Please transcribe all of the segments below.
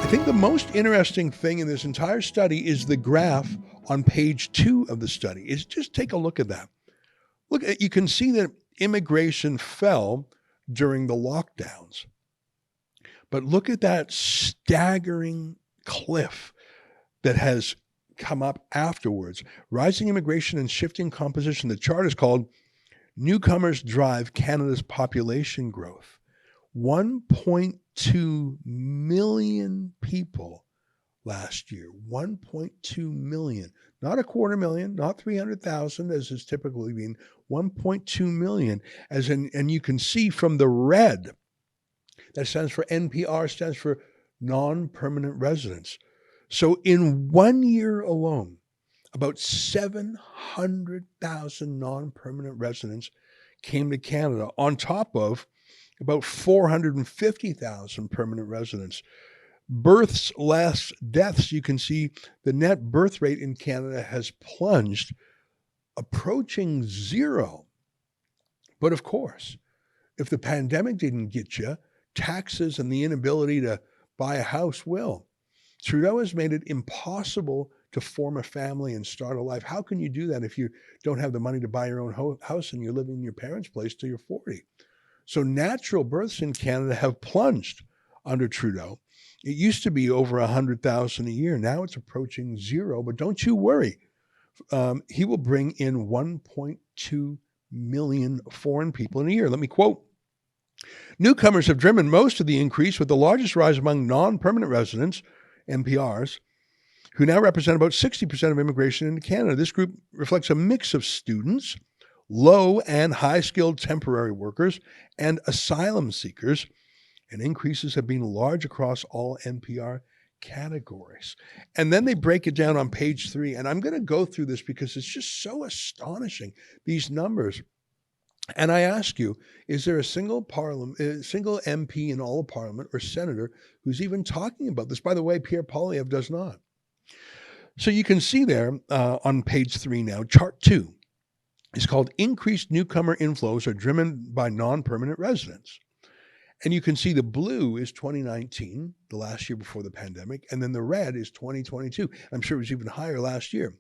I think the most interesting thing in this entire study is the graph on page 2 of the study. Is just take a look at that. You can see that immigration fell during the lockdowns. But look at that staggering cliff that has come up afterwards. Rising immigration and shifting composition. The chart is called Newcomers Drive Canada's Population Growth. 1.2 million people last year. 1.2 million. Not a quarter million, not 300,000 as is typically been. 1.2 million. And you can see from the red, that stands for NPR, stands for non-permanent residents. So in 1 year alone, about 700,000 non-permanent residents came to Canada, on top of about 450,000 permanent residents. Births less deaths. You can see the net birth rate in Canada has plunged, approaching zero. But of course, if the pandemic didn't get you, taxes and the inability to buy a house will. Trudeau has made it impossible to form a family and start a life. How can you do that if you don't have the money to buy your own house and you're living in your parents' place till you're 40? So natural births in Canada have plunged under Trudeau. It used to be over 100,000 a year. Now it's approaching zero, but don't you worry. He will bring in 1.2 million foreign people in a year. Let me quote. Newcomers have driven most of the increase, with the largest rise among non-permanent residents, NPRs, who now represent about 60% of immigration into Canada. This group reflects a mix of students, low and high-skilled temporary workers, and asylum seekers, and increases have been large across all NPR categories. And then they break it down on page 3, and I'm going to go through this because it's just so astonishing, these numbers. And I ask you, is there a single MP in all of Parliament or senator who's even talking about this? By the way, Pierre Poilievre does not. So you can see there on page 3 now, chart 2 is called Increased Newcomer Inflows Are Driven by Non-Permanent Residents. And you can see the blue is 2019, the last year before the pandemic, and then the red is 2022. I'm sure it was even higher last year.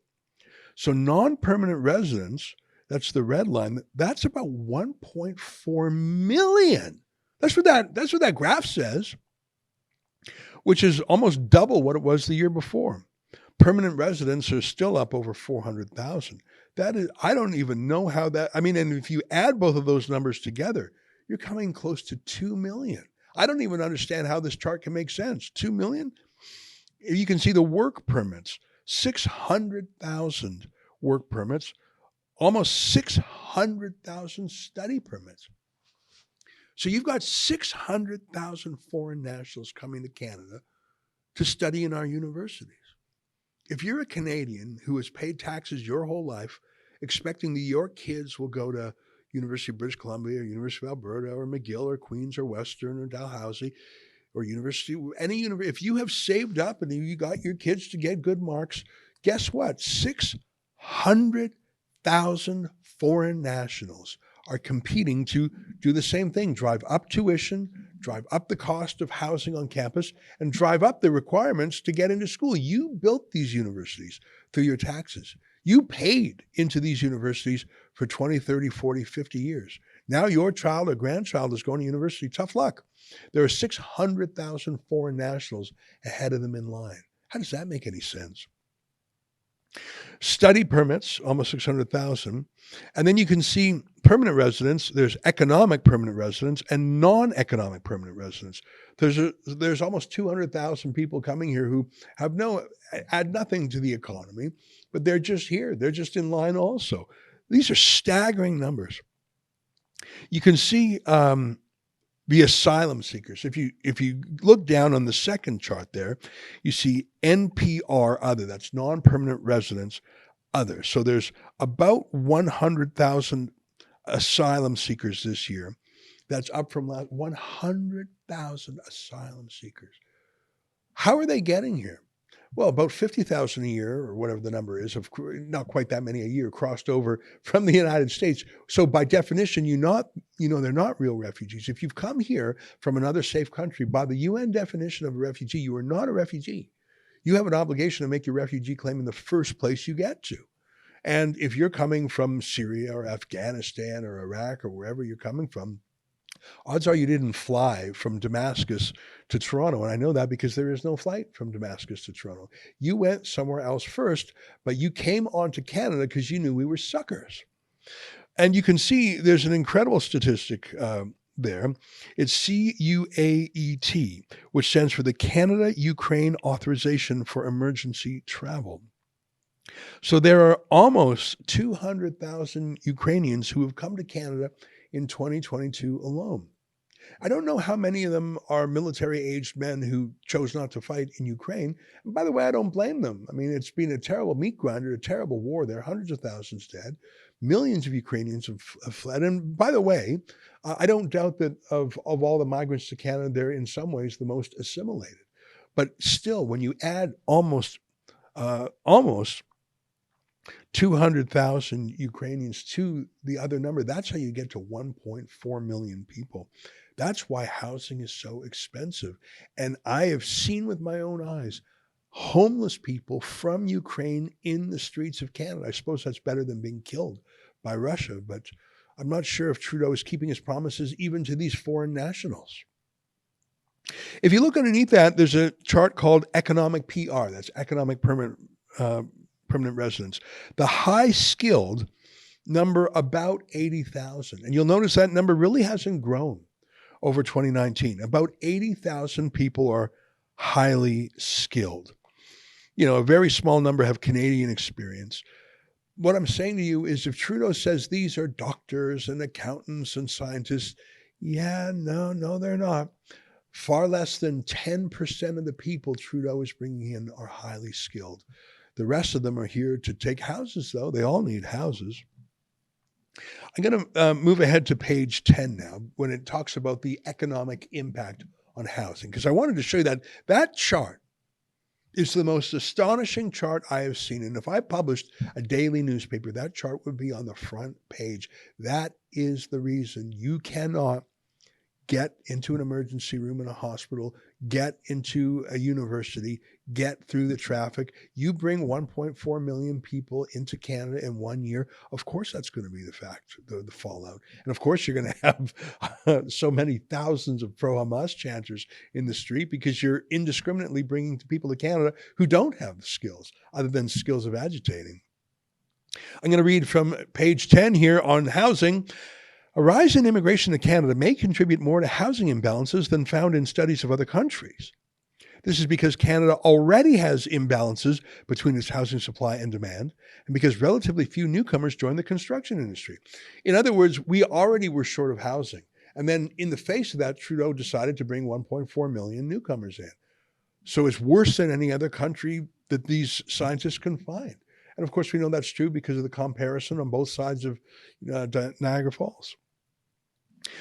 So non-permanent residents, that's the red line, that's about 1.4 million. That's what that graph says, which is almost double what it was the year before. Permanent residents are still up over 400,000. That is, I don't even know how that, and if you add both of those numbers together, you're coming close to 2 million. I don't even understand how this chart can make sense. 2 million? You can see the work permits, 600,000 work permits, almost 600,000 study permits. So you've got 600,000 foreign nationals coming to Canada to study in our universities. If you're a Canadian who has paid taxes your whole life, expecting that your kids will go to University of British Columbia or University of Alberta or McGill or Queen's or Western or Dalhousie or University, if you have saved up and you got your kids to get good marks, guess what? 600,000 foreign nationals are competing to do the same thing, drive up tuition, drive up the cost of housing on campus, and drive up the requirements to get into school. You built these universities through your taxes. You paid into these universities for 20, 30, 40, 50 years. Now your child or grandchild is going to university. Tough luck. There are 600,000 foreign nationals ahead of them in line. How does that make any sense? Study permits, almost 600,000. And then you can see permanent residents. There's economic permanent residents and non-economic permanent residents. There's almost 200,000 people coming here who add nothing to the economy, but they're just here. They're just in line also. These are staggering numbers. You can see the asylum seekers. If you look down on the second chart there, you see NPR other, that's non-permanent residents, other. So there's about 100,000 asylum seekers this year. That's up from 100,000 asylum seekers. How are they getting here? Well, about 50,000 a year, or whatever the number is, not quite that many a year, crossed over from the United States. So by definition, they're not real refugees. If you've come here from another safe country, by the UN definition of a refugee, you are not a refugee. You have an obligation to make your refugee claim in the first place you get to. And if you're coming from Syria or Afghanistan or Iraq or wherever you're coming from, odds are you didn't fly from Damascus to Toronto. And I know that because there is no flight from Damascus to Toronto. You went somewhere else first, but you came onto Canada because you knew we were suckers. And you can see there's an incredible statistic there. It's CUAET, which stands for the Canada-Ukraine Authorization for Emergency Travel. So there are almost 200,000 Ukrainians who have come to Canada in 2022 alone. I don't know how many of them are military-aged men who chose not to fight in Ukraine. And by the way, I don't blame them. I mean, it's been a terrible meat grinder, a terrible war there, hundreds of thousands dead. Millions of Ukrainians have fled. And by the way, I don't doubt that of all the migrants to Canada, they're in some ways the most assimilated. But still, when you add almost 200,000 Ukrainians to the other number, that's how you get to 1.4 million people. That's why housing is so expensive. And I have seen with my own eyes homeless people from Ukraine in the streets of Canada. I suppose that's better than being killed by Russia, but I'm not sure if Trudeau is keeping his promises even to these foreign nationals. If you look underneath that, there's a chart called economic PR. That's economic permanent residence. The high skilled number about 80,000. And you'll notice that number really hasn't grown over 2019. About 80,000 people are highly skilled. A very small number have Canadian experience. What I'm saying to you is if Trudeau says these are doctors and accountants and scientists, no, they're not. Far less than 10% of the people Trudeau is bringing in are highly skilled. The rest of them are here to take houses, though. They all need houses. I'm going to move ahead to page 10 now, when it talks about the economic impact on housing, because I wanted to show you that chart is the most astonishing chart I have seen. And if I published a daily newspaper, that chart would be on the front page. That is the reason you cannot get into an emergency room in a hospital, get into a university, get through the traffic. You bring 1.4 million people into Canada in 1 year. Of course, that's going to be the fallout. And of course, you're going to have so many thousands of pro-Hamas chanters in the street because you're indiscriminately bringing people to Canada who don't have the skills other than skills of agitating. I'm going to read from page 10 here on housing. A rise in immigration to Canada may contribute more to housing imbalances than found in studies of other countries. This is because Canada already has imbalances between its housing supply and demand, and because relatively few newcomers join the construction industry. In other words, we already were short of housing. And then in the face of that, Trudeau decided to bring 1.4 million newcomers in. So it's worse than any other country that these scientists can find. And of course, we know that's true because of the comparison on both sides of Niagara Falls.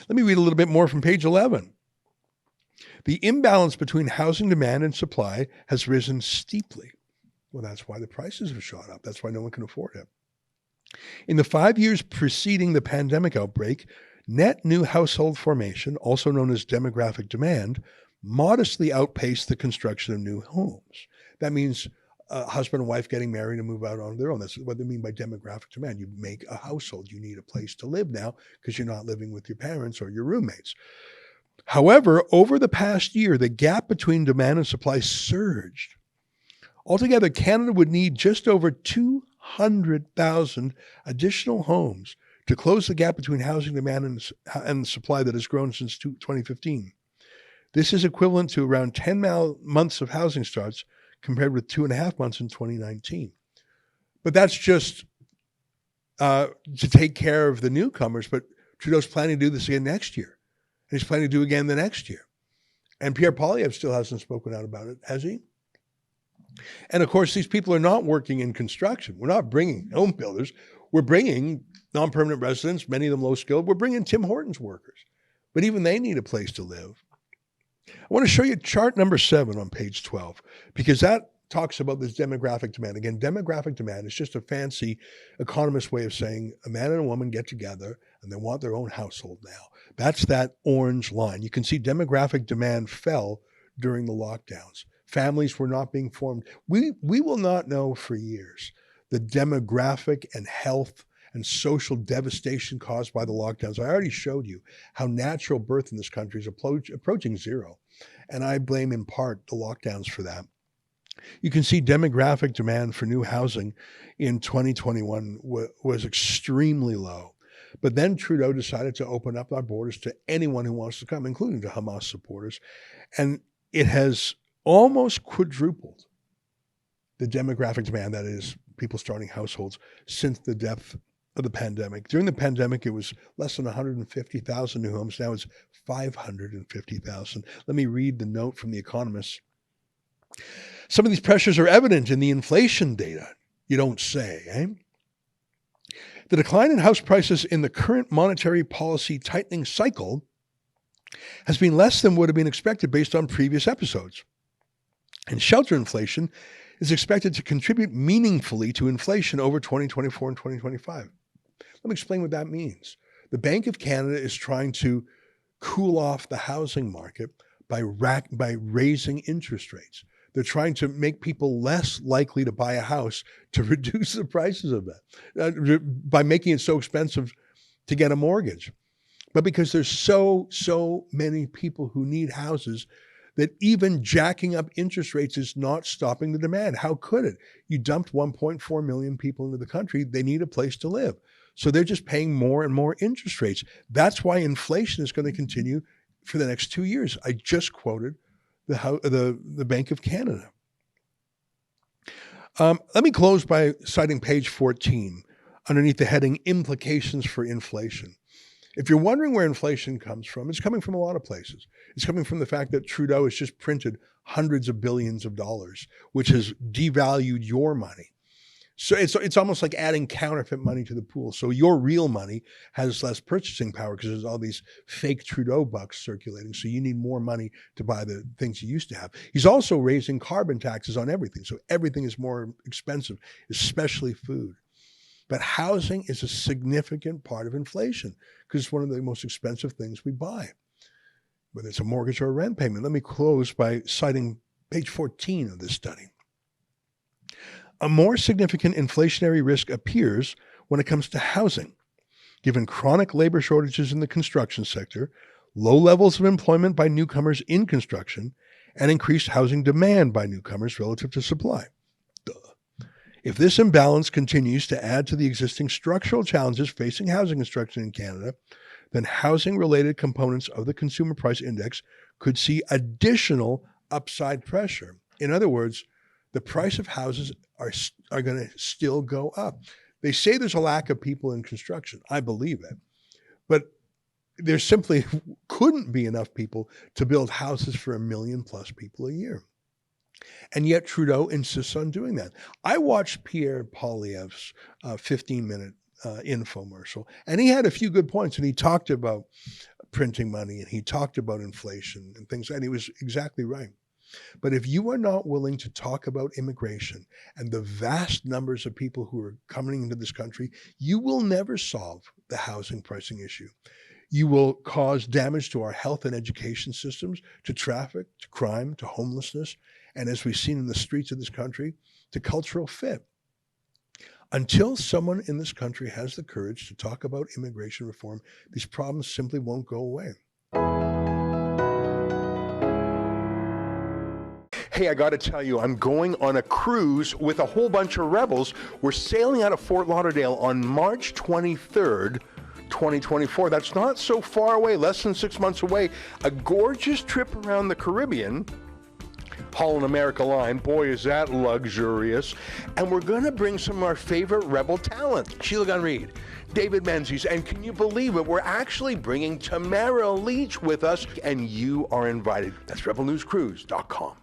Let me read a little bit more from page 11. The imbalance between housing demand and supply has risen steeply. Well, that's why the prices have shot up. That's why no one can afford it. In the 5 years preceding the pandemic outbreak, net new household formation, also known as demographic demand, modestly outpaced the construction of new homes. That means husband and wife getting married and move out on their own. That's what they mean by demographic demand. You make a household. You need a place to live now because you're not living with your parents or your roommates. However, over the past year, the gap between demand and supply surged. Altogether, Canada would need just over 200,000 additional homes to close the gap between housing demand and supply that has grown since 2015. This is equivalent to around 10 months of housing starts compared with 2.5 months in 2019. But that's just to take care of the newcomers. But Trudeau's planning to do this again next year. And he's planning to do it again the next year. And Pierre Poilievre still hasn't spoken out about it, has he? And of course, these people are not working in construction. We're not bringing home builders. We're bringing non-permanent residents, many of them low-skilled. We're bringing Tim Hortons workers. But even they need a place to live. I want to show you chart number 7 on page 12, because that talks about this demographic demand. Again, demographic demand is just a fancy economist way of saying a man and a woman get together and they want their own household now. That's that orange line. You can see demographic demand fell during the lockdowns. Families were not being formed. We will not know for years the demographic and health and social devastation caused by the lockdowns. I already showed you how natural birth in this country is approaching zero. And I blame in part the lockdowns for that. You can see demographic demand for new housing in 2021 was extremely low. But then Trudeau decided to open up our borders to anyone who wants to come, including to Hamas supporters. And it has almost quadrupled the demographic demand, that is, people starting households, since the depth of the pandemic. During the pandemic, it was less than 150,000 new homes. Now it's 550,000. Let me read the note from The Economist. Some of these pressures are evident in the inflation data. You don't say, eh? The decline in house prices in the current monetary policy tightening cycle has been less than would have been expected based on previous episodes. And shelter inflation is expected to contribute meaningfully to inflation over 2024 and 2025. Let me explain what that means. The Bank of Canada is trying to cool off the housing market by raising interest rates. They're trying to make people less likely to buy a house to reduce the prices of that by making it so expensive to get a mortgage. But because there's so many people who need houses, that even jacking up interest rates is not stopping the demand. How could it? You dumped 1.4 million people into the country. They need a place to live. So they're just paying more and more interest rates. That's why inflation is going to continue for the next 2 years. I just quoted the Bank of Canada. Let me close by citing page 14 underneath the heading Implications for Inflation. If you're wondering where inflation comes from, it's coming from a lot of places. It's coming from the fact that Trudeau has just printed hundreds of billions of dollars, which has devalued your money. So it's almost like adding counterfeit money to the pool. So your real money has less purchasing power because there's all these fake Trudeau bucks circulating. So you need more money to buy the things you used to have. He's also raising carbon taxes on everything. So everything is more expensive, especially food. But housing is a significant part of inflation because it's one of the most expensive things we buy, whether it's a mortgage or a rent payment. Let me close by citing page 14 of this study. A more significant inflationary risk appears when it comes to housing, given chronic labor shortages in the construction sector, low levels of employment by newcomers in construction, and increased housing demand by newcomers relative to supply. If this imbalance continues to add to the existing structural challenges facing housing construction in Canada, then housing-related components of the Consumer Price Index could see additional upside pressure. In other words, the price of houses are going to still go up. They say there's a lack of people in construction. I believe it. But there simply couldn't be enough people to build houses for 1 million plus people a year. And yet Trudeau insists on doing that. I watched Pierre Poilievre's 15-minute infomercial, and he had a few good points, and he talked about printing money, and he talked about inflation and things, and he was exactly right. But if you are not willing to talk about immigration and the vast numbers of people who are coming into this country, you will never solve the housing pricing issue. You will cause damage to our health and education systems, to traffic, to crime, to homelessness, and as we've seen in the streets of this country, to cultural fit. Until someone in this country has the courage to talk about immigration reform, these problems simply won't go away. Hey, I got to tell you, I'm going on a cruise with a whole bunch of rebels. We're sailing out of Fort Lauderdale on March 23rd, 2024. That's not so far away, less than 6 months away. A gorgeous trip around the Caribbean. Holland America Line, boy, is that luxurious. And we're going to bring some of our favorite rebel talent. Sheila Gunn-Reid, David Menzies, and can you believe it? We're actually bringing Tamara Leach with us, and you are invited. That's rebelnewscruise.com.